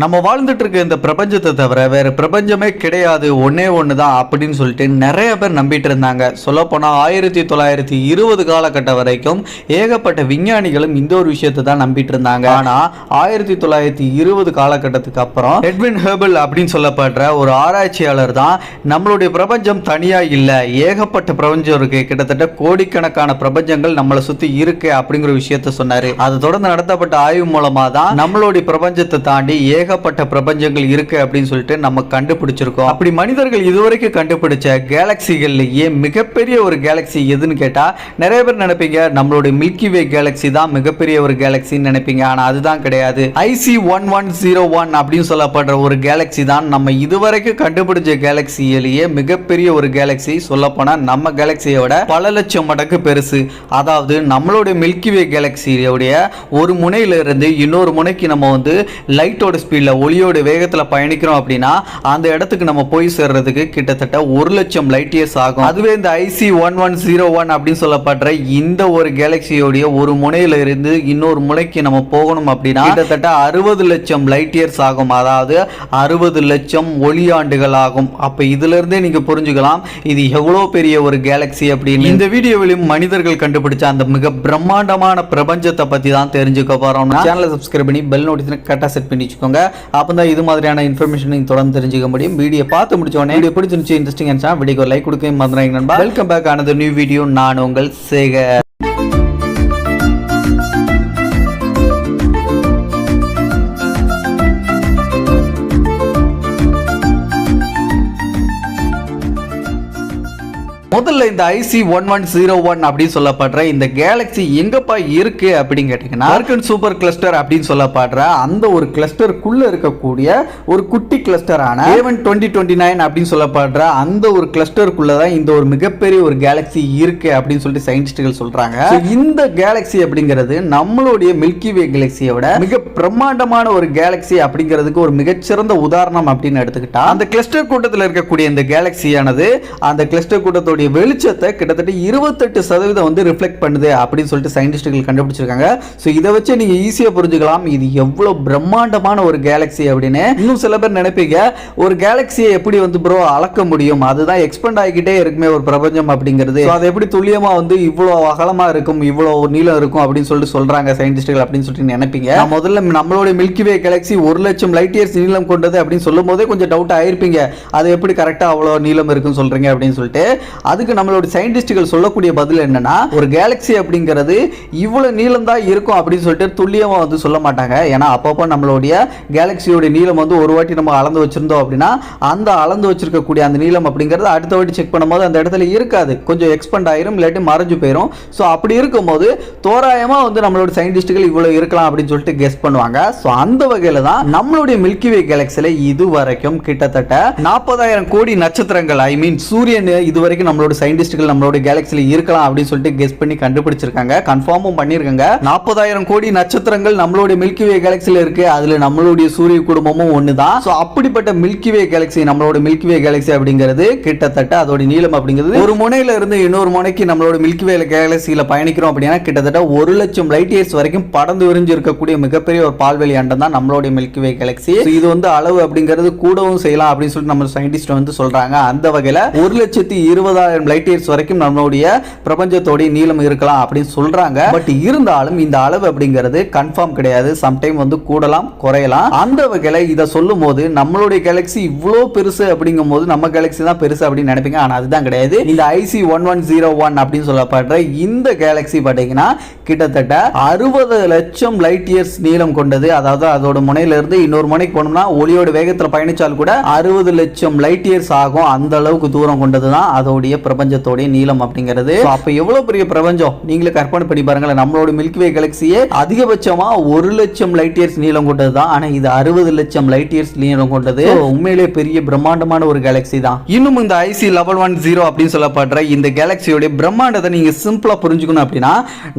நம்ம வாழ்ந்துட்டு இருக்க இந்த பிரபஞ்சத்தை தவிர வேற பிரபஞ்சமே கிடையாது, ஒன்னே ஒண்ணுதான் அப்படின்னு சொல்லிட்டு நிறைய பேர் நம்பிட்டு இருந்தாங்க. சொல்ல போனா 1920 காலகட்டம் வரைக்கும் ஏகப்பட்ட விஞ்ஞானிகளும் இந்த ஒரு விஷயத்தை தான் நம்பிட்டு இருந்தாங்க. ஆனா 1920 காலகட்டத்துக்கு அப்புறம் எட்வின் ஹெர்பல் அப்படின்னு சொல்லப்படுற ஒரு ஆராய்ச்சியாளர் தான் நம்மளுடைய பிரபஞ்சம் தனியா இல்ல, ஏகப்பட்ட பிரபஞ்சம் இருக்கு, கிட்டத்தட்ட கோடிக்கணக்கான பிரபஞ்சங்கள் நம்மளை சுத்தி இருக்கு அப்படிங்கிற விஷயத்த சொன்னாரு. அது தொடர்ந்து நடத்தப்பட்ட ஆய்வு மூலமா தான் நம்மளுடைய பிரபஞ்சத்தை தாண்டி ஏகப்பட்ட பிரபஞ்சங்கள் இருக்கு அப்படின்னு சொல்லிட்டு நம்ம கண்டுபிடிச்சிருக்கோம். அப்படி மனிதர்கள் இதுவரைக்கும் கண்டுபிடிச்ச கேலக்சிகள்லயே மிகப்பெரிய ஒரு கேலக்சி எதுன்னு கேட்டா நிறைய பேர் நினைப்பீங்க நம்மளுடைய மில்கி வே கேலக்சி தான் மிகப்பெரிய ஒரு கேலக்சின்னு நினைப்பீங்க. ஆனா அதுதான் கிடையாது. IC1101 அப்படின்னு சொல்லப்படுற ஒரு கேலக்சி தான் நம்ம இதுவரைக்கும் கண்டுபிடிச்ச கேலக்சியிலேயே மிகப்பெரிய ஒரு கேலக்சி. சொல்ல போனா நம்ம கேலக்சியோட பல லட்சம் மடங்கு பெருசு. அதாவது நம்மளுடைய மில்கி வே கேலக்சியோடைய ஒரு முனையில இருந்து இன்னொரு முனைக்கு நம்ம வந்து லைட்டோட ஸ்பீட்ல ஒளியோட வேகத்துல பயணிக்கிறோம் அப்படின்னா அந்த இடத்துக்கு நம்ம போய் சேர்றதுக்கு கிட்டத்தட்ட 1 லட்சம் லைட் இயர்ஸ் ஆகும். அதுவே இந்த IC1101 அப்படின்னு சொல்லப்படுற இந்த ஒரு கேலக்சியோடைய ஒரு முனையில இருந்து இன்னொரு முனைக்கு நம்ம போகணும் அப்படின்னா கிட்டத்தட்ட 60 லட்சம் லைட் இயர்ஸ் ஆகும். அதாவது 60 லட்சம் ஒளியாண்டுகள் ஆகும். அப்ப இதுல இருந்தே நீங்க புரிஞ்சுக்கலாம் இது எவ்வளவு பெரிய ஒரு கேலக்சி அப்படின்னு. இந்த வீடியோவிலும் மனிதர்கள் கண்டுபிடிச்ச அந்த மிக பிரம்மாண்டமான பிரபஞ்சத்தை பத்தி தான் தெரிஞ்சுக்க போறோம். சேனலை சப்ஸ்கிரைப் பண்ணி பெல் நோட்டிஃபிகேஷன் கரெக்டா செட் பண்ணி வச்சுக்கோங்க. அப்பதான் இது மாதிரியான இன்ஃபர்மேஷன் நீங்க தொடர்ந்து தெரிஞ்சுக்க முடியும். வீடியோ பார்த்து முடிச்ச உடனே வீடியோ பிடிச்சிருந்துச்சு, இன்ட்ரெஸ்டிங் இருந்துச்சா வீடியோக்கு ஒரு லைக் கொடுக்க மறந்துடாதீங்க நண்பா. வெல்கம் பேக் ஆனது நியூ வீடியோ. நான் உங்கள் சேகர். முதல்ல இந்த IC1101 அப்படின்னு சொல்லப்படுற இந்த கேலக்சி எங்கப்பா இருக்கு அப்படின்னு கேட்டீங்கன்னா ஆர்கன் சூப்பர் கிளஸ்டர் அப்படின்னு சொல்லப்படுற அந்த ஒரு கிளஸ்டருக்குள்ள இருக்கக்கூடிய ஒரு குட்டி கிளஸ்டரான A1 2029 அப்படின்னு சொல்லப்படுற அந்த ஒரு கிளஸ்டருக்குள்ள தான் இந்த ஒரு மிகப்பெரிய ஒரு கேலக்சி இருக்கு அப்படின்னு சொல்லிட்டு சயின்டிஸ்டுகள் சொல்றாங்க. இந்த கேலக்சி அப்படிங்கிறது நம்மளுடைய மில்கி வே கேலக்சியோட மிக பிரம்மாண்டமான ஒரு கேலக்சி அப்படிங்கிறதுக்கு ஒரு மிகச்சிறந்த உதாரணம் அப்படின்னு எடுத்துக்கிட்டா அந்த கிளஸ்டர் கூட்டத்தில் இருக்கக்கூடிய இந்த கேலக்சியானது அந்த கிளஸ்டர் கூட்டத்தோட வெளிச்சத்தை கிட்டத்தட்ட 28% வந்து ரிஃப்ளெக்ட் பண்ணுது அப்படின்னு சொல்லிட்டு சயின்டிஸ்டுகள் கண்டுபிடிச்சிருக்காங்க. சோ இதை வச்சு நீங்க ஈஸியா புரிஞ்சுக்கலாம் இது எவ்வளவு பிரம்மாண்டமான ஒரு கேலக்சி அப்படின்னு. இன்னும் சில பேர் நினைப்பீங்க ஒரு கேலக்சியை எப்படி வந்து ப்ரோ அளக்க முடியும், அதுதான் எக்ஸ்பெண்ட் ஆகிக்கிட்டே இருக்குமே ஒரு பிரபஞ்சம் அப்படிங்கிறது, அது எப்படி துல்லியமா வந்து இவ்வளவு அகலமா இருக்கும் இவ்வளவு நீளம் இருக்கும் அப்படின்னு சொல்லிட்டு சொல்றாங்க சயின்டிஸ்டுகள் அப்படின்னு சொல்லிட்டு நினைப்பீங்க. முதல்ல நம்மளுடைய மில்கி வே கேலக்சி 1 லட்சம் லைட் இயர்ஸ் நீளம் கொண்டது அப்படின்னு சொல்லும் போதே கொஞ்சம் டவுட் ஆயிருப்பீங்க, அது எப்படி கரெக்டா அவ்வளவு நீளம் இருக்குன்னு சொல்றீங்க அப்படின்னு சொல்லிட்டு. அதுக்கு நம்மளோட சயின்டிஸ்டுகள் சொல்லக்கூடிய பதில் என்னன்னா ஒரு கேலக்சி அப்படிங்கிறது இவ்வளவு நீளம் தான் இருக்கும் அப்படின்னு சொல்லிட்டு துல்லியமா வந்து சொல்ல மாட்டாங்க. ஏன்னா அப்பப்போ நம்மளுடைய கேலக்சியோட நீளம் வந்து ஒரு வாட்டி நம்ம அளந்து வச்சிருந்தோம் அப்படின்னா அந்த அளந்து வச்சிருக்கக்கூடிய அந்த நீளம் அப்படிங்கிறது அடுத்த வாட்டி செக் பண்ணும்போது அந்த இடத்துல இருக்காது, கொஞ்சம் எக்ஸ்பெண்ட் ஆயிரும் இல்லாட்டி மறைஞ்சு போயிடும். ஸோ அப்படி இருக்கும்போது தோராயமா வந்து நம்மளோட சயின்டிஸ்டுகள் இவ்வளவு இருக்கலாம் அப்படின்னு சொல்லிட்டு கெஸ் பண்ணுவாங்க. ஸோ அந்த வகையில தான் நம்மளுடைய மில்கி வே கேலக்சியில இது வரைக்கும் கிட்டத்தட்ட 40,000 கோடி நட்சத்திரங்கள் ஐ மீன் சூரியன் இதுவரைக்கும் நம்மளோட சயின்டிஸ்டுகள் நம்மளோட கேலக்சில இருக்கலாம் அப்படின்னு சொல்லிட்டு கெஸ் பண்ணி கண்டுபிடிச்சிருக்காங்க, கன்ஃபார்மும் பண்ணிருக்காங்க. 40,000 கோடி நட்சத்திரங்கள் நம்மளுடைய மில்கி வே கேலக்சில இருக்கு. அதுல நம்மளுடைய சூரிய குடும்பமும் ஒண்ணுதான். சோ அப்படிப்பட்ட மில்கி வே கேலக்சி நம்மளோட மில்கி வே கேலக்சி அப்படிங்கிறது கிட்டத்தட்ட அதோட நீளம் அப்படிங்கிறது ஒரு முனையில இருந்து இன்னொரு முனைக்கு நம்மளோட மில்கி வே கேலக்சில பயணிக்கிறோம் அப்படின்னா கிட்டத்தட்ட 1 லட்சம் லைட் இயர்ஸ் வரைக்கும் படர்ந்து விரிஞ்சு இருக்கக்கூடிய மிகப்பெரிய ஒரு பால்வெளி அண்டம் தான் நம்மளுடைய மில்கி வே கேலக்சி. இது வந்து அளவு அப்படிங்கிறது கூடவும் செய்யலாம் அப்படின்னு சொல்லிட்டு நம்ம சயின்டிஸ்ட் வந்து சொல்றாங்க. அந்த வகையில 1,20,000 லைட் இயர்ஸ் வரைக்கும் நம்மளுடைய பிரபஞ்சத்தோட நீளம் இருக்கலாம் அப்படின்னு சொல்றாங்க. பட் இருந்தாலும் இந்த அளவு அப்படிங்கிறது கன்ஃபார்ம் கிடையாது, சம்டைம் வந்து கூடலாம் குறையலாம். அந்த வகையில இத சொல்லும்போது நம்மளுடைய கேலக்சி இவ்வளவு பெருசு அப்படிங்கும்போது நம்ம கேலக்சி தான் பெருசு அப்படின்னு நினைப்பீங்க. ஆனா அதுதான் கிடையாது. இந்த IC1101 அப்படின்னு சொல்லப்படுற இந்த கேலக்சி பாத்தீங்கன்னா கிட்டத்தட்ட 60 லட்சம் லைட் இயர்ஸ் நீளம் கொண்டது. அதாவது அதோட முனையில இருந்து இன்னொரு முனைக்கு போனோம்னா ஒளியோட வேகத்துல பயணிச்சால் கூட 60 லட்சம் லைட் இயர்ஸ் ஆகும். அந்த அளவுக்கு தூரம் கொண்டதுதான் அதோடைய பிரபஞ்சத்தோட நீளம் அப்படிங்கிறது. அப்ப எவ்வளவு பெரிய பிரபஞ்சம் நீங்களே கற்பனை பண்ணி பாருங்களேன். நம்மளோட மில்கி வே கேலக்சியே அதிகபட்சமா 1 லட்சம் லைட் இயர்ஸ் நீளம் கொண்டது தான். ஆனா இது 60 லட்சம் லைட் இயர்ஸ் நீளம் கொண்டது. உண்மையிலே பெரிய பிரம்மாண்டமான ஒரு கேலக்சி தான். இன்னும் இந்த IC1110 அப்படின்னு சொல்லப்படுற இந்த கேலக்சியோட பிரம்மாண்டத்தை நீங்க சிம்பிளா புரிஞ்சுக்கணும் அப்படின்னா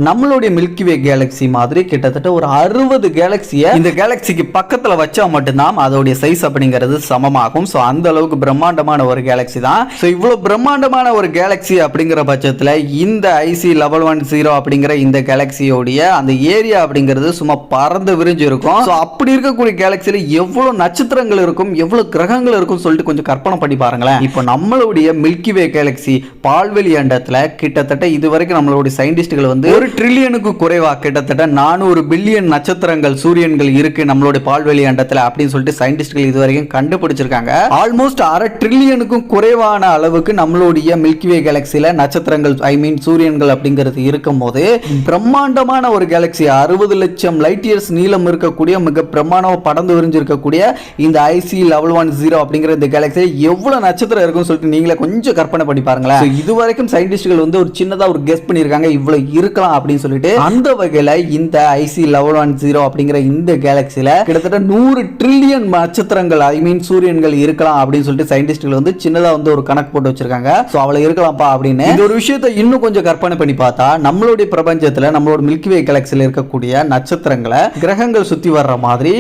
நம்மளுடைய மில்கி வே கேலக்சி மாதிரி கிட்டத்தட்ட ஒரு 60 கேலக்சியை இந்த கேலக்சிக்கு பக்கத்துல வச்சா மட்டும்தான் அதோடைய சைஸ் அப்படிங்கிறது சமமாகும். சோ அந்த அளவுக்கு பிரம்மாண்டமான ஒரு கேலக்சி தான். சோ இவ்வளவு பிரம்மாண்டமான ஒரு கேலக்ஸி அப்படிங்கிற பட்சத்தில் இந்த IC 1110 அப்படிங்கிற இந்த கேலக்ஸியோடைய அந்த ஏரியா அப்படிங்கிறது சும்மா பறந்து விரிஞ்சு இருக்கும். ஸோ அப்படி இருக்கக்கூடிய கேலக்சியில் எவ்வளவு நட்சத்திரங்கள் இருக்கும், எவ்வளவு கிரகங்கள் இருக்கும் சொல்லிட்டு கொஞ்சம் கற்பனை பண்ணி பாருங்களேன். இப்போ நம்மளுடைய மில்கி வே கேலக்ஸி பால்வெளி அண்டத்தில் கிட்டத்தட்ட இதுவரைக்கும் நம்மளுடைய சயின்டிஸ்டுகள் வந்து 1 ட்ரில்லியனுக்கு குறைவா கிட்டத்தட்ட 400 பில்லியன் நட்சத்திரங்கள் சூரியன்கள் இருக்கு நம்மளுடைய பால்வெளி அண்டத்தில் அப்படின்னு சொல்லிட்டு சயின்டிஸ்டுகள் இதுவரைக்கும் கண்டுபிடிச்சிருக்காங்க. ஆல்மோஸ்ட் 1/2 ட்ரில்லியனுக்கும் குறைவான அளவுக்கு நம்மளுடைய மில்கி வே கேலக்சியில நட்சத்திரங்கள் சூரியன்கள் அப்படிங்கிறது இருக்கும் போது பிரம்மாண்டமான ஒரு கேலக்சி 60 லட்சம் லைட் இயர்ஸ் நீளம் இருக்கக்கூடிய மிக பிரம்மாண்டமா படர்ந்து விரிஞ்சிருக்கக்கூடிய இந்த IC 1110 அப்படிங்கிற இந்த கேலக்சியில எவ்வளவு நட்சத்திரம் இருக்கும்னு சொல்லிட்டு நீங்களே கொஞ்சம் கற்பனை பண்ணி பாருங்களேன். இதுவரைக்கும் சயின்டிஸ்டுகள் வந்து ஒரு சின்னதா ஒரு கெஸ் பண்ணிருக்காங்க இவ்வளவு இருக்கலாம் அப்படின்னு சொல்லிட்டு. அந்த வகையில இந்த IC 1110 அப்படிங்கிற இந்த கேலக்சியில கிட்டத்தட்ட 100 ட்ரில்லியன் நட்சத்திரங்கள் சூரியன்கள் இருக்கலாம் அப்படின்னு சொல்லிட்டு சயின்டிஸ்டுகள் வந்து சின்னதா வந்து ஒரு கணக்கு போட்டு வச்சிருக்காங்க. சோ அவ்வளவு இருக்கலாம்ப்பா அப்படின்னு. இந்த ஒரு விஷயத்தை இன்னும் கொஞ்சம் கற்பனை பண்ணி பார்த்தா நம்மளுடைய பிரபஞ்சத்துல நம்மளோட மில்கி வே கேலக்சியில இருக்கக்கூடிய நட்சத்திரங்களை கிரகங்கள் சுத்தி வர்ற மாதிரி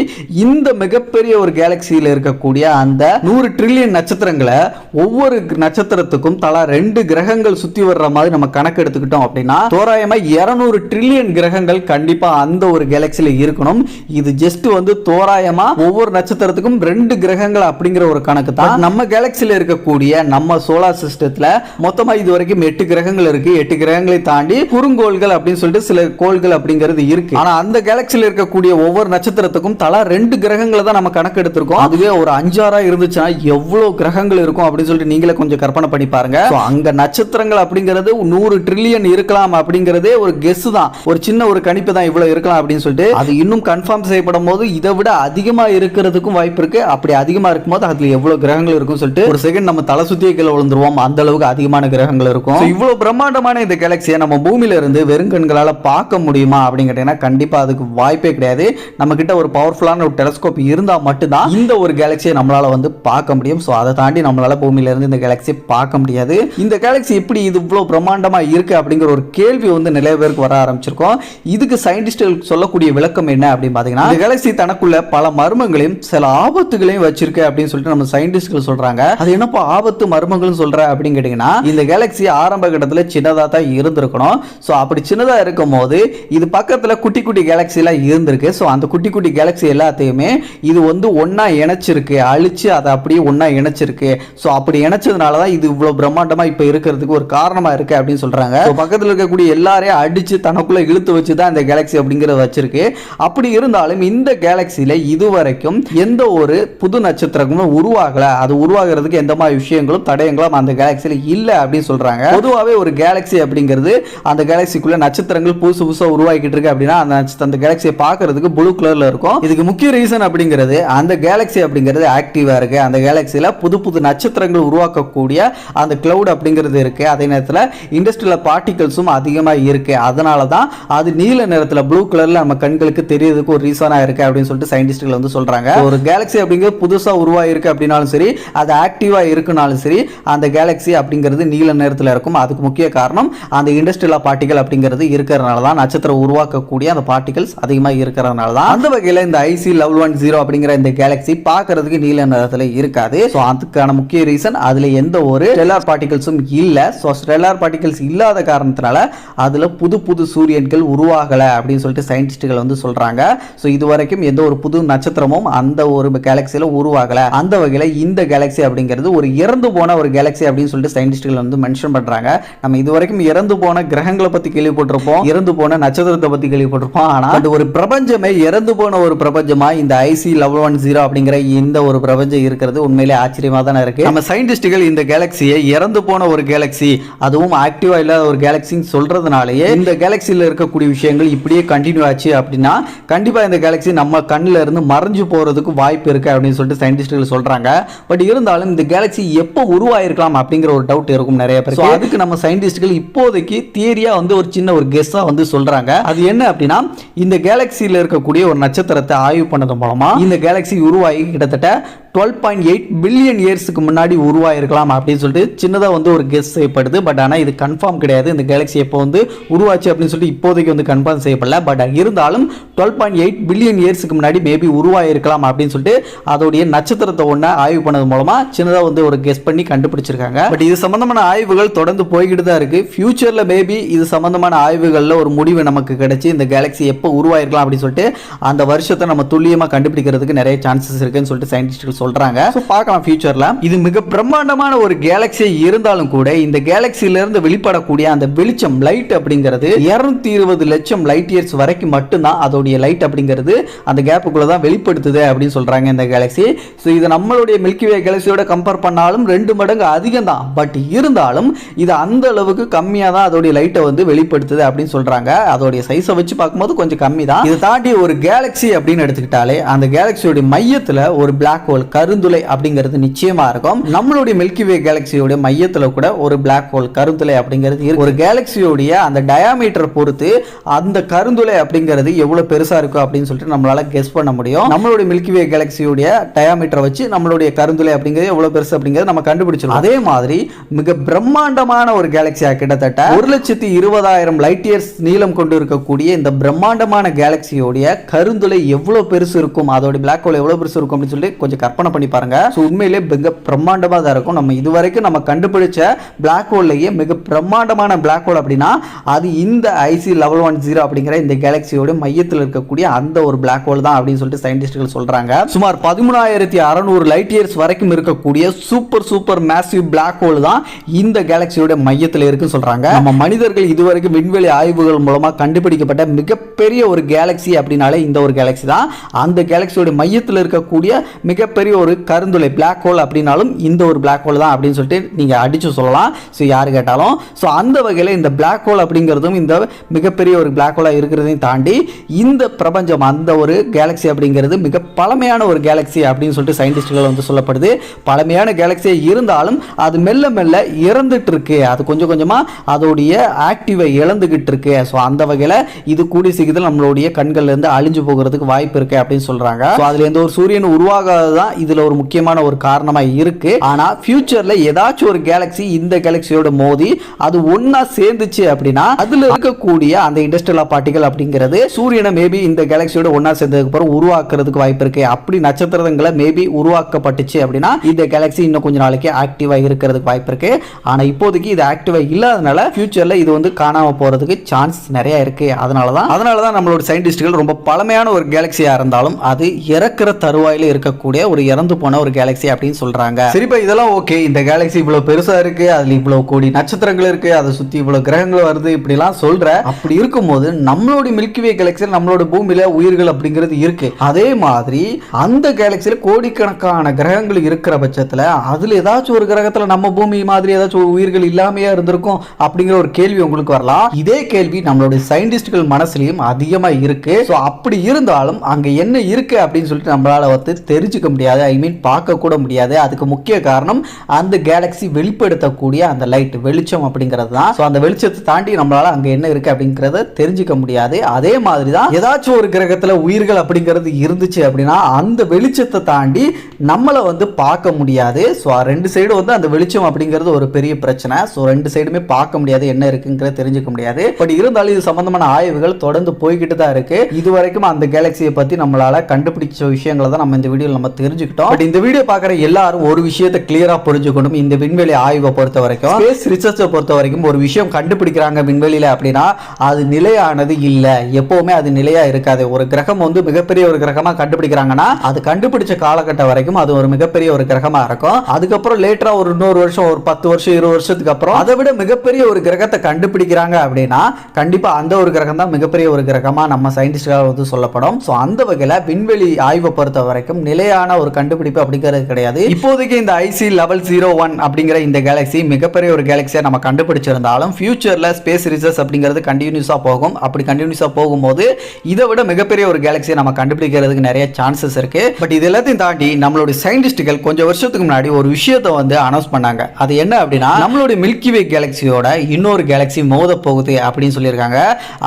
இந்த மிகப்பெரிய ஒரு கேலக்சியில இருக்கக்கூடிய அந்த 100 ட்ரில்லியன் நட்சத்திரங்களை ஒவ்வொரு நட்சத்திரத்துக்கும் தலா 2 கிரகங்கள் சுத்தி வர்ற மாதிரி நம்ம கணக்கு எடுத்துக்கிட்டோம் அப்படின்னா தோராயமா 200 ட்ரில்லியன் கிரகங்கள் கண்டிப்பா அந்த ஒரு கேலக்சியில இருக்கணும். இது ஜஸ்ட் வந்து தோராயமா ஒவ்வொரு நட்சத்திரத்துக்கும் 2 கிரகங்கள் அப்படிங்கிற ஒரு கணக்கு தான். நம்ம கேலக்சியில இருக்கக்கூடிய நம்ம சோலார் சிஸ்டத்துல மொத்தமா இது வரைக்கும் 8 கிரகங்கள் இருக்கு. 8 கிரகங்களை தாண்டி குறுங்கோள்கள் அப்படின்னு சொல்லிட்டு சில கோள்கள் அப்படிங்கிறது இருக்கு. ஆனா அந்த கேலக்சியில இருக்கக்கூடிய ஒவ்வொரு நட்சத்திரத்துக்கும் தலா 2 கிரகங்களை தான் நம்ம கணக்கு எடுத்திருக்கோம். அதுவே ஒரு 5-6 இருந்துச்சுன்னா எவ்வளவு கிரகங்கள் இருக்கும் அப்படின்னு சொல்லிட்டு நீங்களே கொஞ்சம் கற்பனை பண்ணி பாருங்க. அங்க நட்சத்திரங்கள் அப்படிங்கிறது 100 ட்ரில்லியன் இருக்கலாம் அப்படிங்கிறதே ஒரு கெஸ் தான், ஒரு சின்ன ஒரு கணிப்பு தான் இவ்வளவு இருக்கலாம் அப்படின்னு சொல்லிட்டு. அது இன்னும் கன்ஃபார்ம் செய்யப்படும் போது இதை விட அதிகமா இருக்கிறதுக்கும் வாய்ப்பு இருக்கு. அப்படி அதிகமா இருக்கும்போது அதுல எவ்வளவு கிரகங்கள் இருக்கும் சொல்லிட்டு ஒரு செகண்ட் நம்ம தலை சுத்தியே கீழே விழுந்துருவோம். அந்த அளவுக்கு அதிகமான கிரகங்கள் இருக்கும். இவ்வளவு பிரம்மாண்டமான இந்த கேலக்சியை நம்ம பூமியில இருந்து வெறும் கண்களால பார்க்க முடியுமா அப்படின்னு கேட்டீங்கன்னா கண்டிப்பா அதுக்கு வாய்ப்பே கிடையாது. நம்ம கிட்ட ஒரு பவர்ஃபுல்லான ஒரு டெலஸ்கோப் இருந்தா மட்டும்தான் இந்த ஒரு கேலக்சியை நம்மளால வந்து பார்க்க முடியும். ஸோ அதை தாண்டி நம்மளால பூமியில இருந்து இந்த கேலக்சியை பார்க்க முடியாது. இந்த கேலக்சி எப்படி இது இவ்வளவு பிரம்மாண்டமா இருக்கு அப்படிங்கிற ஒரு கேள்வி வந்து நிறைய பேருக்கு வர ஆரம்பிச்சிருக்கோம். இதுக்கு சயின்டிஸ்ட்கள் சொல்லக்கூடிய விளக்கம் என்ன அப்படின்னு பாத்தீங்கன்னா இந்த கேலக்சி தனக்குள்ள பல மர்மங்களையும் சில ஆபத்துகளையும் வச்சிருக்கு அப்படின்னு சொல்லிட்டு நம்ம சயின்டிஸ்ட்கள் சொல்றாங்க. அது என்னப்பா ஆபத்து மர்மங்கள் சொல்ற அப்படின்னு கேட்டீங்கன்னா இந்த கேலக்சி ஆரம்ப கட்டத்தில் சின்னதா தான் இருந்திருக்கணும். ஸோ அப்படி சின்னதா இருக்கும் போது இது பக்கத்துல குட்டி குட்டி கேலக்சி எல்லாம் இருந்திருக்கு. ஸோ அந்த குட்டி குட்டி கேலக்சி எல்லாத்தையுமே இது வந்து ஒன்னா இணைச்சிருக்கு, அழிச்சு அதை அப்படியே ஒன்னா இணைச்சிருக்கு. ஸோ அப்படி இணைச்சதுனால தான் இது இவ்வளவு பிரம்மாண்டமா இப்ப இருக்கிறதுக்கு ஒரு காரணமா இருக்கு அப்படின்னு சொல்றாங்க. பக்கத்தில் இருக்கக்கூடிய எல்லாரையும் அடிச்சு தனக்குள்ள இழுத்து வச்சு தான் இந்த கேலக்சி அப்படிங்கறத வச்சிருக்கு. அப்படி இருந்தாலும் இந்த கேலக்சியில இதுவரைக்கும் எந்த ஒரு புது நட்சத்திரங்களும் உருவாகல. அது உருவாகிறதுக்கு எந்த மாதிரி விஷயங்களும் தடயங்களும் அந்த கேலக்சியில இல்ல அப்படின்னு சொல்றாங்க. பொதுவாகவே ஒரு கேலக்சி அப்படிங்கிறது அந்த கேலக்சிக்குள்ள நட்சத்திரங்கள் புதுசு புதுசா உருவாக்கிட்டு இருக்கு அப்படின்னா அந்த கேலக்சியை பார்க்கிறதுக்கு ப்ளூ கலர்ல இருக்கும். இதுக்கு முக்கிய ரீசன் அப்படிங்கிறது அந்த கேலக்சி அப்படிங்கிறது ஆக்டிவா இருக்கு. அந்த கேலக்சியில புது புது நட்சத்திரங்கள் உருவாக்கக்கூடிய அந்த கிளவுட் அப்படிங்கிறது இருக்கு. அதே நேரத்தில் இண்டஸ்ட்ரியல் பார்ட்டிகல்ஸும் அதிகமா இருக்கு. அதனால தான் அது நீல நிறத்தில் ப்ளூ கலர்ல நம்ம கண்களுக்கு தெரியறதுக்கு ஒரு ரீசனா இருக்கு அப்படின்னு சொல்லிட்டு சயின்டிஸ்ட்கள் வந்து சொல்றாங்க. ஒரு கேலக்சி அப்படிங்கிறது புதுசா உருவாயிருக்கு அப்படின்னாலும் சரி, அது ஆக்டிவா இருக்குனாலும் சரி, அந்த கேலக்சி அப்படிங்கிறது நீல நிறத்தில் இருக்கும். அதுக்கு முக்கிய காரணம் அந்த இண்டஸ்ட்ரியல் பார்ட்டிகல் அப்படிங்கிறது இருக்கிறதுனால தான், நட்சத்திரம் உருவாக்கக்கூடிய அந்த பார்ட்டிகல்ஸ் அதிகமாக இருக்கிறதுனால தான். அந்த வகையில் இந்த IC 1110 அப்படிங்கிற இந்த கேலக்சி பார்க்கறதுக்கு நீல நிறத்தில் இருக்காது. ஸோ அதுக்கான முக்கிய ரீசன் அதுல எந்த ஒரு ஸ்டெல்லார் பார்ட்டிகல்ஸும் இல்ல. ஸோ ஸ்டெல்லார் பார்ட்டிகல்ஸ் இல்லாத காரணத்தினால அதுல புது புது சூரியன்கள் உருவாகல அப்படின்னு சொல்லிட்டு சயின்டிஸ்டுகள் வந்து சொல்றாங்க. ஸோ இது வரைக்கும் எந்த ஒரு புது நட்சத்திரமும் அந்த ஒரு கேலக்சியில உருவாகல. அந்த வகையில் இந்த கேலக்சி அப்படிங்கிறது ஒரு இறந்து போன ஒரு கேலக்சி அப்படின்னு சொல்லிட்டு சயின்டிஸ்டுகள் வந்து மென்ஷன் பண்றாங்க. நம்ம இதுவரைக்கும் இறந்து போன கிரகங்களை பத்தி கேள்விப்பட்டிருப்போம், இறந்து போன நட்சத்திரத்தை பத்தி கேள்விப்பட்டிருப்போம். ஆனா ஒரு பிரபஞ்சமே இறந்து போன ஒரு பிரபஞ்சமா இந்த IC 1110 அப்படிங்கிற இந்த ஒரு பிரபஞ்சம் இருக்கிறது உண்மையிலே ஆச்சரியமா தான் இருக்கு. நம்ம சயின்டிஸ்டுகள் இந்த கேலக்சியை இறந்து போன ஒரு கேலக்சி, அதுவும் ஆக்டிவா இல்லாத ஒரு கேலக்சின்னு சொல்றதுனாலேயே இந்த கேலக்சியில இருக்கக்கூடிய விஷயங்கள் இப்படியே கண்டினியூ ஆச்சு அப்படின்னா கண்டிப்பா இந்த கேலக்சி நம்ம கண்ணில் இருந்து மறைஞ்சு போறதுக்கு வாய்ப்பு இருக்கு அப்படின்னு சொல்லிட்டு சயின்டிஸ்டுகள் சொல்றாங்க. பட் இருந்தாலும் இந்த கேலக்சி எப்போ உருவாயிருக்கலாம் அப்படிங்கிற ஒரு டவுட் இருக்கும் நிறைய பேர். அதுக்கு நம்ம சயின்டிஸ்டுகள் இப்போதைக்கு தியரியா வந்து ஒரு சின்ன ஒரு கெஸ்ஸா வந்து சொல்றாங்க. அது என்ன அப்படின்னா இந்த கேலக்சியில இருக்கக்கூடிய ஒரு நட்சத்திரத்தை ஆய்வு பண்ணது மூலமா இந்த கேலக்சி உருவாகி கிட்டத்தட்ட 12.8 பில்லியன் இயர்ஸ்க்கு முன்னாடி உருவாயிருக்கலாம் அப்படின்னு சொல்லிட்டு சின்னதாக வந்து ஒரு கெஸ் செய்யப்படுது. பட் ஆனால் இது கன்ஃபார்ம் கிடையாது. இந்த கேலக்ஸி எப்போ வந்து உருவாச்சு அப்படின்னு சொல்லிட்டு இப்போதைக்கு வந்து கன்ஃபார்ம் செய்யப்படல. பட் இருந்தாலும் 12.8 பில்லியன் இயர்ஸ்க்கு முன்னாடி மேபி உருவாயிருக்கலாம் அப்படின்னு சொல்லிட்டு அதோடைய நட்சத்திரத்தை ஒன்று ஆய்வு பண்ணது மூலமா சின்னதாக வந்து ஒரு கெஸ் பண்ணி கண்டுபிடிச்சிருக்காங்க. பட் இது சம்பந்தமான ஆய்வுகள் தொடர்ந்து போய்கிட்டு தான் இருக்கு. ஃபியூச்சர்ல மேபி இது சம்பந்தமான ஆய்வுகளில் ஒரு முடிவு நமக்கு கிடைச்சி இந்த கேலக்ஸி எப்போ உருவாயிருக்கலாம் அப்படின்னு சொல்லிட்டு அந்த வருஷத்தை நம்ம துல்லியமாக கண்டுபிடிக்கிறதுக்கு நிறைய சான்சஸ் இருக்குன்னு சொல்லிட்டு சயின்டிஸ்ட்கள் சொல்றாங்க. பார்க்கலாம் ஃபியூச்சர்ல. இது மிக பிரம்மாண்டமான ஒரு கேலக்ஸி இருந்தாலும் கூட இந்த கேலக்சியில இருந்து வெளிப்படக்கூடிய அந்த வெளிச்சம் லைட் அப்படிங்கிறது 220 லட்சம் லைட் இயர்ஸ் வரைக்கும் மட்டும்தான் அதோடைய லைட் அப்படிங்கிறது அந்த கேப்புக்குள்ள தான் வெளிப்படுத்துது அப்படின்னு சொல்றாங்க இந்த கேலக்ஸி. ஸோ இது நம்மளுடைய மில்கி வே கேலக்சியோட கம்பேர் பண்ணாலும் 2 மடங்கு அதிகம் தான். பட் இருந்தாலும் இது அந்த அளவுக்கு கம்மியாக தான் அதோடைய லைட்டை வந்து வெளிப்படுத்துது அப்படின்னு சொல்றாங்க. அதோடைய சைஸை வச்சு பார்க்கும்போது கொஞ்சம் கம்மி தான். இதை தாண்டி ஒரு கேலக்சி அப்படின்னு எடுத்துக்கிட்டாலே அந்த கேலக்சியோட மையத்தில் ஒரு பிளாக் ஹோல் கருந்துளை அப்படிங்கிறது நிச்சயமா இருக்கும். நம்மளுடைய மில்கி வே கேலக்சியோட மையத்தில் கூட ஒரு பிளாக் ஹோல் கருந்துளை அப்படிங்கிறது இருக்கு. ஒரு கேலக்சியோடைய அந்த டயாமீட்டர் பொறுத்து அந்த கருந்துளை அப்படிங்கிறது எவ்வளவு பெருசா இருக்கும் அப்படின்னு சொல்லிட்டு நம்மளால கெஸ் பண்ண முடியும். நம்மளுடைய மில்கி வே கேலக்சியோட டயாமீட்டரை வச்சு நம்மளுடைய கருந்துளை அப்படிங்கிறது எவ்வளவு பெருசு அப்படிங்கிறது நம்ம கண்டுபிடிச்சிருக்கோம். அதே மாதிரி மிக பிரம்மாண்டமான ஒரு கேலக்சியா கிட்டத்தட்ட 1,20,000 லைட் இயர்ஸ் நீளம் கொண்டு இருக்கக்கூடிய இந்த பிரம்மாண்டமான கேலக்சியோடைய கருந்துளை எவ்வளவு பெருசு இருக்கும், அதோட பிளாக் ஹோல் எவ்வளவு பெருசு இருக்கும் அப்படின்னு சொல்லி கொஞ்சம் கற்பனை பண்ணி பாருங்க. உண்மையிலே மிக பிரம்மாண்டமா தான் இருக்கும். நம்ம இதுவரைக்கும் நம்ம கண்டுபிடிச்ச பிளாக் ஹோல்லையே மிக பிரம்மாண்டமான பிளாக் ஹோல் அப்படின்னா அது இந்த IC 1110 அப்படிங்கிற இந்த கேலக்சியோட மையத்தில் இருக்கக்கூடிய அந்த ஒரு பிளாக் ஹோல் தான் அப்படின்னு சொல்லிட்டு சயின்டிஸ்ட்கள் சொல்றாங்க. சுமார் 13,600 லைட் இயர்ஸ் வரைக்கும் இருக்கக்கூடிய சூப்பர் மேசிவ் பிளாக் ஹோல் தான் இந்த கேலக்சியோட மையத்தில் இருக்குன்னு சொல்றாங்க. நம்ம மனிதர்கள் இதுவரைக்கும் விண்வெளி ஆய்வுகள் மூலமா கண்டுபிடிக்கப்பட்ட மிகப்பெரிய ஒரு கேலக்சி அப்படின்னாலே இந்த ஒரு கேலக்சி தான். அந்த கேலக்சியோட மையத்தில் இருக்கக்கூடிய மிகப்பெரிய ஒரு கருந்துளை பிளாக் ஹோல் அப்படின்னாலும் இந்த ஒரு பிளாக் ஹோல் தான் அப்படின்னு சொல்லிட்டு நீங்க அடிச்சு சொல்லலாம். ஸோ யாரு கேட்டாலும் ஸோ அந்த வகையில் இந்த பிளாக் ஹோல் அப்படிங்கிறதும் இந்த மிகப்பெரிய ஒரு பிளாக் ஹோலாக இருக்கிறதையும் தாண்டி இந்த பிரபஞ்சம் அந்த ஒரு கேலக்சி அப்படிங்கிறது மிக பழமையான ஒரு கேலக்சி அப்படின்னு சொல்லிட்டு சயின்டிஸ்ட்கள் வந்து சொல்லப்படுது. பழமையான கேலக்சியாக இருந்தாலும் அது மெல்ல மெல்ல இறந்துட்டு இருக்கு. அது கொஞ்சம் கொஞ்சமாக அதோடைய ஆக்டிவை இழந்துகிட்டு இருக்கு. ஸோ அந்த வகையில் இது கூடி சீக்கிரத்தில் நம்மளுடைய கண்கள்ல இருந்து அழிஞ்சு போகிறதுக்கு வாய்ப்பு இருக்கு அப்படின்னு சொல்றாங்க. ஸோ அதுல எந்த ஒரு சூரியன் உருவாகாததான் இதுல ஒரு முக்கியமான ஒரு காரணமாக இருக்கு. ஆனா ஃபியூச்சர்ல ஏதாச்சும் ஒரு கேலக்சி இந்த கேலக்சியோட மோதி அது ஒன்னா சேர்ந்துச்சு அப்படின்னா அதுல இருக்கக்கூடிய அந்த இண்டஸ்ட்ரியல் பார்ட்டிகல் அப்படிங்கிறது சூரியனை மேபி இந்த கேலக்சியோட ஒன்னா சேர்ந்ததுக்கு அப்புறம் உருவாக்குறதுக்கு வாய்ப்பு இருக்கு. அப்படி நட்சத்திரங்களை மேபி உருவாக்கப்பட்டுச்சு அப்படின்னா இந்த கேலக்சி இன்னும் கொஞ்ச நாளைக்கு ஆக்டிவா இருக்கிறதுக்கு வாய்ப்பு இருக்கு. ஆனா இப்போதைக்கு இது ஆக்டிவா இல்லாதனால ஃபியூச்சர்ல இது வந்து காணாம போறதுக்கு சான்ஸ் நிறைய இருக்கு. அதனாலதான் நம்மளோட சயின்டிஸ்ட்கள் ரொம்ப பழமையான ஒரு கேலக்சியா இருந்தாலும் அது இறக்குற தருவாயில இருக்கக்கூடிய ஒரு இறந்து போன ஒரு கேலக்சி அப்படின்னு சொல்றாங்க. சரிப்பா, இதெல்லாம் ஓகே. இந்த கேலக்சி இவ்வளவு பெருசா இருக்கு, அதுல இவ்வளவு கோடி நட்சத்திரங்கள் இருக்கு, அதை சுத்தி இவ்வளவு கிரகங்கள் வருது, இப்படி எல்லாம் சொல்ற. அப்படி இருக்கும்போது நம்மளோட மில்கி வே கேலக்சியில் நம்மளோட பூமியில உயிர்கள் அப்படிங்கிறது இருக்கு. அதே மாதிரி அந்த கேலக்சியில கோடிக்கணக்கான கிரகங்கள் இருக்கிற பட்சத்துல அதுல ஏதாச்சும் ஒரு கிரகத்துல நம்ம பூமி மாதிரி ஏதாச்சும் ஒரு உயிர்கள் இல்லாமையா இருந்திருக்கும் அப்படிங்கிற ஒரு கேள்வி உங்களுக்கு வரலாம். இதே கேள்வி நம்மளுடைய சயின்டிஸ்ட்கள் மனசுலயும் அதிகமா இருக்கு. ஸோ அப்படி இருந்தாலும் அங்க என்ன இருக்கு அப்படின்னு சொல்லிட்டு நம்மளால வந்து தெரிஞ்சுக்க முடியாது. ஐ மீன் பார்க்க கூட முடியாது. அதுக்கு முக்கிய காரணம் அந்த கேலக்சி வெளிப்படுத்தக்கூடிய அந்த லைட் வெளிச்சம் அப்படிங்கிறது தான். ஸோ அந்த வெளிச்சத்தை தாண்டி நம்மளால அங்க என்ன இருக்கு அப்படிங்கறத தெரிஞ்சுக்க முடியாது. அதே மாதிரி தான் ஏதாச்சும் ஒரு கிரகத்துல உயிர்கள் அப்படிங்கிறது இருந்துச்சு அப்படின்னா அந்த வெளிச்சத்தை தாண்டி நம்மளை வந்து பார்க்க முடியாது. ஸோ ரெண்டு சைடு வந்து அந்த வெளிச்சம் அப்படிங்கிறது ஒரு பெரிய பிரச்சனை. ஸோ ரெண்டு சைடுமே பார்க்க முடியாது, என்ன இருக்குங்கிறத தெரிஞ்சுக்க முடியாது. பட் இருந்தாலும் இது சம்பந்தமான ஆய்வுகள் தொடர்ந்து போய்கிட்டு தான் இருக்கு. இது வரைக்கும் அந்த கேலக்சியை பத்தி நம்மளால கண்டுபிடிச்ச விஷயங்களை தான் நம்ம இந்த வீடியோவில் நம்ம தெரிஞ்சுக்கிட்டோம். பட் இந்த வீடியோ பார்க்குற எல்லாரும் ஒரு விஷயத்தை கிளியரா புரிஞ்சுக்கணும். இந்த விண்வெளி ஆய்வை பொறுத்த வரைக்கும், ஸ்பேஸ் ரிசர்ச்சை பொறுத்த வரைக்கும் ஒரு விஷயம் கண்டுபிடிக்கிறாங்க விண்வெளியில அப்படின்னா அது நிலையானது இல்ல. எப்பவுமே அது நிலையா இருக்காது. ஒரு கிரகம் வந்து மிகப்பெரிய ஒரு கிரகமா கண்டுபிடிக்கிறாங்கன்னா அது கண்டுபிடிச்ச காலகட்டம் வரைக்கும் அது ஒரு மிகப்பெரிய ஒரு கிரகமா இருக்கும். அதுக்கப்புறம் லேட்டரா ஒரு 100 வருஷம், ஒரு 10 வருஷம், 20 வருஷத்துக்கு அப்புறம் அதை விட மிகப்பெரிய ஒரு கிரகத்தை கண்டுபிடிக்கிறாங்க அப்படின்னா கண்டிப்பா அந்த ஒரு கிரகம் தான் மிகப்பெரிய ஒரு கிரகமா நம்ம சயின்டிஸ்டால வந்து சொல்லப்படும். ஸோ அந்த வகையில விண்வெளி ஆய்வை பொறுத்த வரைக்கும் நிலையான ஒரு கண்டுபிடிப்பு அப்படிங்கிறது கிடையாது. இப்போதைக்கு இந்த IC 1101 அப்படிங்கிற இந்த கேலக்சி மிகப்பெரிய ஒரு கேலக்சியா நம்ம கண்டுபிடிச்சிருந்தாலும் ஃபியூச்சர்ல ஸ்பேஸ் ரிசர்ச் அப்படிங்கிறது கண்டினியூஸா போகும். அப்படி கண்டினியூஸா போகும்போது இதை விட மிகப்பெரிய ஒரு கேலக்சியை நம்ம கண்டுபிடிக்கிறதுக்கு நிறைய சான்சஸ் இருக்கு. பட் இது எல்லாத்தையும் தாண்டி நம்மளுடைய சயின்டிஸ்டுகள் கொஞ்சம் வருஷத்துக்கு முன்னாடி ஒரு விஷயத்தை வந்து அனௌன்ஸ் பண்ணாங்க. அது என்ன அப்படின்னா நம்மளுடைய மில்கி வே கேலக்சியோட இன்னொரு கேலக்சி மோத போகுது அப்படின்னு சொல்லியிருக்காங்க.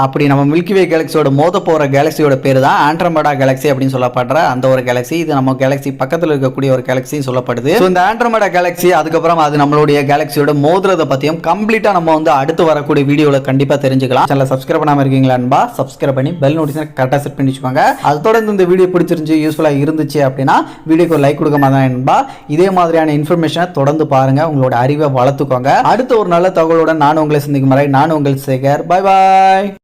அப்படி நம்ம மில்கி வே கேலக்சியோட மோத போற கேலக்சியோட பேரு தான் ஆண்ட்ரோமேடா கேலக்சி அப்படின்னு சொல்லப்படுற அந்த ஒரு கேலக்சி. இது நம்ம கேலக்சி பக்கத்தில் இருக்கக்கூடிய ஒரு கேலக்சியும் சொல்லப்படுது. ஸோ இந்த ஆண்ட்ரோமேடா கேலக்சி அதுக்கப்புறம் அது நம்மளுடைய கேலக்சியோட மோதிரத்தை பற்றியும் கம்ப்ளீட்டாக நம்ம வந்து அடுத்து வரக்கூடிய வீடியோவில் கண்டிப்பாக தெரிஞ்சுக்கலாம். சேனலை சப்ஸ்கிரைப் பண்ணாமல் இருக்கீங்களா நண்பா? சப்ஸ்கிரைப் பண்ணி பெல் நோட்டிஃபிகேஷன் கரெக்டாக செட் பண்ணி வச்சுக்கோங்க. அது தொடர்ந்து இந்த வீடியோ பிடிச்சிருந்துச்சு யூஸ்ஃபுல்லாக இருந்துச்சு அப்படின்னா வீடியோக்கு லைக் கொடுக்க மாதிரி நண்பா. இதே மாதிரியான இன்ஃபர்மேஷனை தொடர்ந்து பாருங்க, உங்களோட அறிவை வளர்த்துக்கோங்க. அடுத்த ஒரு நல்ல தகவலுடன் நான் உங்களை சந்திக்கும் வரை நான் உங்கள் சேகர். Bye bye.